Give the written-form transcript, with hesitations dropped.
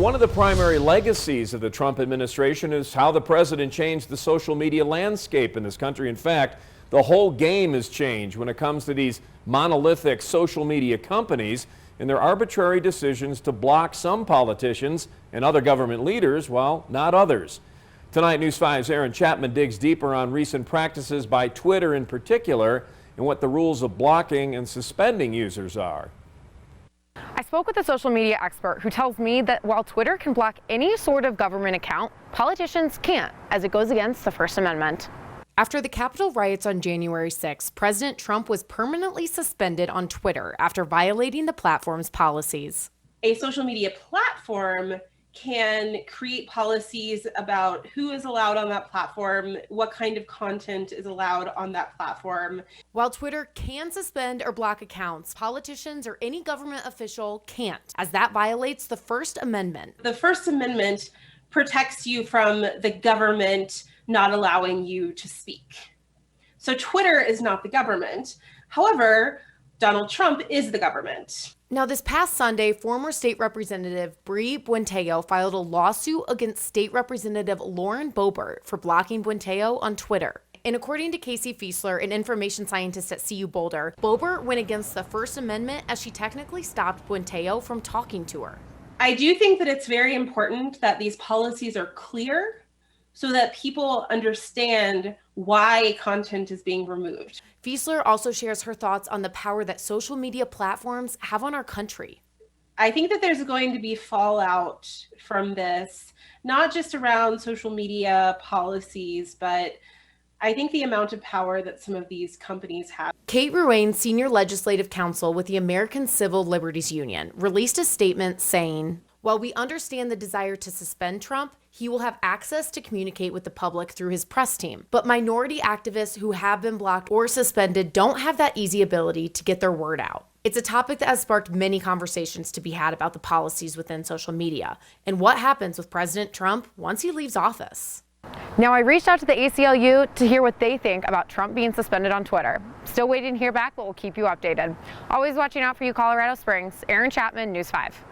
One of the primary legacies of the Trump administration is how the president changed the social media landscape in this country. In fact, the whole game has changed when it comes to these monolithic social media companies and their arbitrary decisions to block some politicians and other government leaders while not others. Tonight, News 5's Aaron Chapman digs deeper on recent practices by Twitter in particular and what the rules of blocking and suspending users are. I spoke with a social media expert who tells me that while Twitter can block any sort of government account, politicians can't, as it goes against the First Amendment. After the Capitol riots on January 6, President Trump was permanently suspended on Twitter after violating the platform's policies. A social media platform can create policies about who is allowed on that platform, what kind of content is allowed on that platform. While Twitter can suspend or block accounts, politicians or any government official can't, as that violates the First Amendment. The First Amendment protects you from the government not allowing you to speak. So Twitter is not the government. However, Donald Trump is the government. Now, this past Sunday, former state representative Bree Buenteo filed a lawsuit against state representative Lauren Boebert for blocking Buenteo on Twitter. And according to Casey Fiesler, an information scientist at CU Boulder, Boebert went against the First Amendment as she technically stopped Buenteo from talking to her. I do think that it's very important that these policies are clear so that people understand why content is being removed. Fiesler also shares her thoughts on the power that social media platforms have on our country. I think that there's going to be fallout from this, not just around social media policies, but I think the amount of power that some of these companies have. Kate Ruane, senior legislative counsel with the American Civil Liberties Union, released a statement saying, "While we understand the desire to suspend Trump, he will have access to communicate with the public through his press team. But minority activists who have been blocked or suspended don't have that easy ability to get their word out." It's a topic that has sparked many conversations to be had about the policies within social media and what happens with President Trump once he leaves office. Now, I reached out to the ACLU to hear what they think about Trump being suspended on Twitter. Still waiting to hear back, but we'll keep you updated. Always watching out for you, Colorado Springs. Aaron Chapman, News 5.